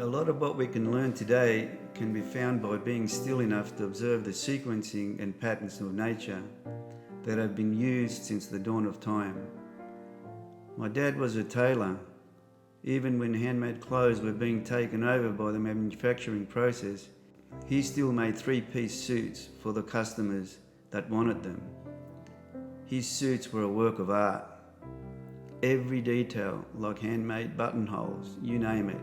A lot of what we can learn today can be found by being still enough to observe the sequencing and patterns of nature that have been used since the dawn of time. My dad was a tailor. Even when handmade clothes were being taken over by the manufacturing process, he still made three-piece suits for the customers that wanted them. His suits were a work of art. Every detail, like handmade buttonholes, you name it.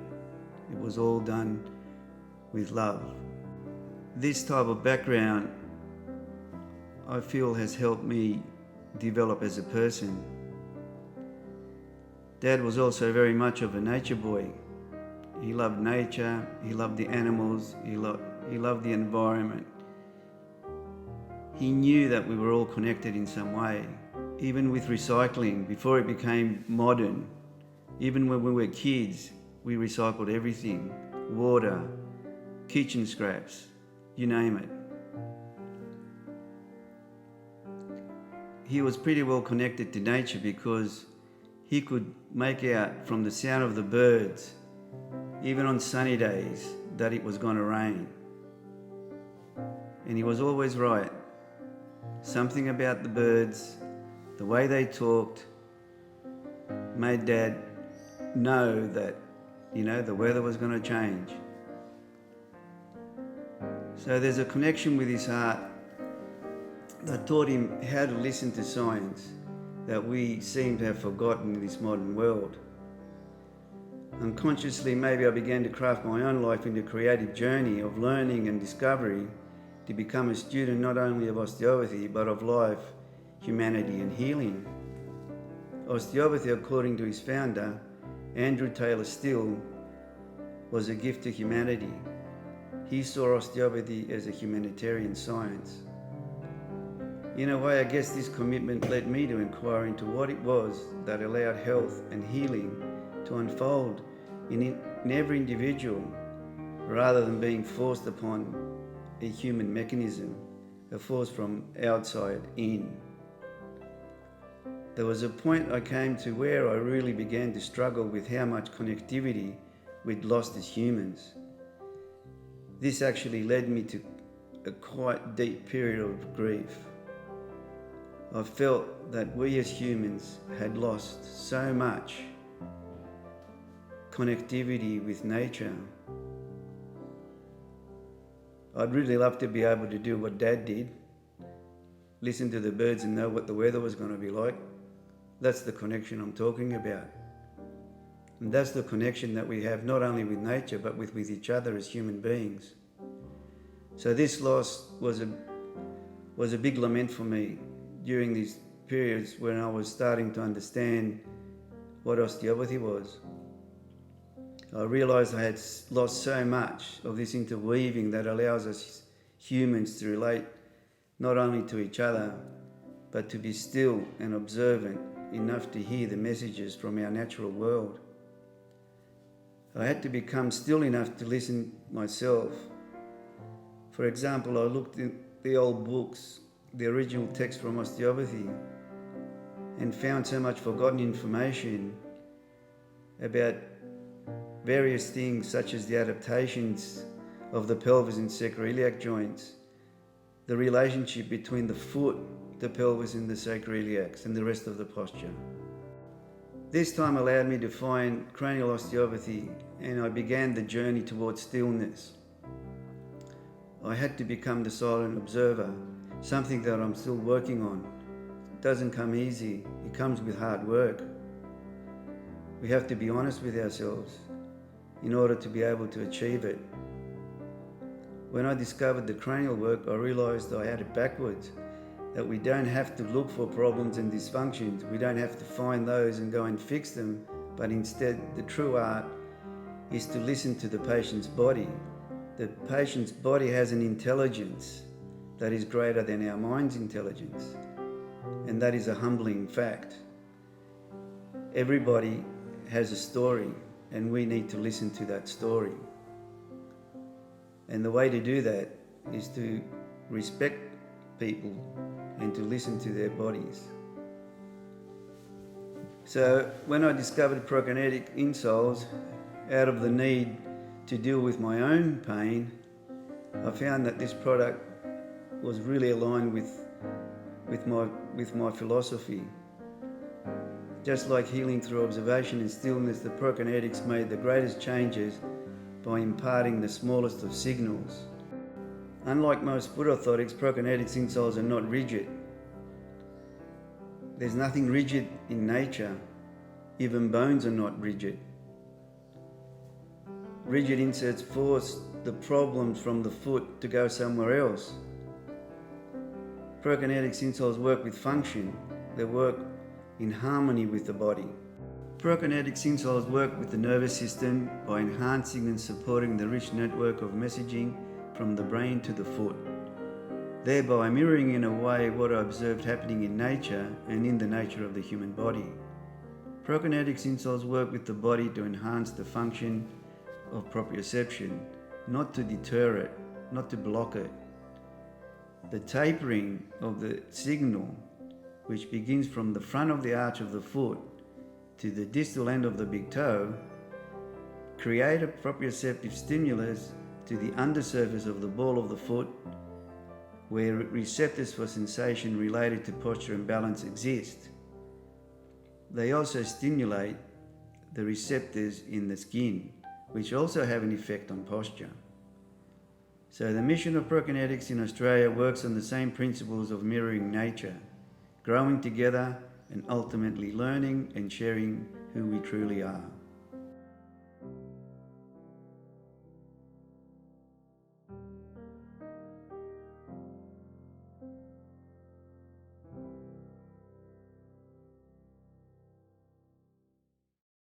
It was all done with love. This type of background, I feel, has helped me develop as a person. Dad was also very much of a nature boy. He loved nature, he loved the animals, he loved the environment. He knew that we were all connected in some way. Even with recycling, before it became modern, even when we were kids, we recycled everything: water, kitchen scraps, you name it. He was pretty well connected to nature because he could make out from the sound of the birds, even on sunny days, that it was going to rain. And he was always right. Something about the birds, the way they talked, made Dad know that, the weather was going to change. So there's a connection with his heart that taught him how to listen to science that we seem to have forgotten in this modern world. Unconsciously, maybe I began to craft my own life into a creative journey of learning and discovery to become a student not only of osteopathy but of life, humanity and healing. Osteopathy, according to his founder, Andrew Taylor Still, was a gift to humanity. He saw osteopathy as a humanitarian science. In a way, I guess this commitment led me to inquire into what it was that allowed health and healing to unfold in every individual, rather than being forced upon a human mechanism, a force from outside in. There was a point I came to where I really began to struggle with how much connectivity we'd lost as humans. This actually led me to a quite deep period of grief. I felt that we as humans had lost so much connectivity with nature. I'd really love to be able to do what Dad did, listen to the birds and know what the weather was going to be like. That's the connection I'm talking about. And that's the connection that we have not only with nature but with each other as human beings. So this loss was a big lament for me during these periods when I was starting to understand what osteopathy was. I realised I had lost so much of this interweaving that allows us humans to relate not only to each other but to be still and observant enough to hear the messages from our natural world. I had to become still enough to listen myself. For example, I looked in the old books, the original text from osteopathy, and found so much forgotten information about various things such as the adaptations of the pelvis and sacroiliac joints, the relationship between the foot, the pelvis and the sacroiliacs, and the rest of the posture. This time allowed me to find cranial osteopathy, and I began the journey towards stillness. I had to become the silent observer, something that I'm still working on. It doesn't come easy, it comes with hard work. We have to be honest with ourselves in order to be able to achieve it. When I discovered the cranial work, I realised I had it backwards, that we don't have to look for problems and dysfunctions. We don't have to find those and go and fix them, but instead the true art is to listen to the patient's body. The patient's body has an intelligence that is greater than our mind's intelligence, and that is a humbling fact. Everybody has a story, and we need to listen to that story. And the way to do that is to respect people and to listen to their bodies. So when I discovered prokinetic insoles, out of the need to deal with my own pain, I found that this product was really aligned with my philosophy. Just like healing through observation and stillness, the prokinetics made the greatest changes by imparting the smallest of signals. Unlike most foot orthotics, prokinetics insoles are not rigid. There's nothing rigid in nature. Even bones are not rigid. Rigid inserts force the problems from the foot to go somewhere else. Prokinetics insoles work with function. They work in harmony with the body. Prokinetics insoles work with the nervous system by enhancing and supporting the rich network of messaging from the brain to the foot, thereby mirroring in a way what I observed happening in nature and in the nature of the human body. Prokinetics insoles work with the body to enhance the function of proprioception, not to deter it, not to block it. The tapering of the signal, which begins from the front of the arch of the foot to the distal end of the big toe, create a proprioceptive stimulus to the undersurface of the ball of the foot, where receptors for sensation related to posture and balance exist. They also stimulate the receptors in the skin, which also have an effect on posture. So the mission of Prokinetics in Australia works on the same principles of mirroring nature, growing together and ultimately learning and sharing who we truly are.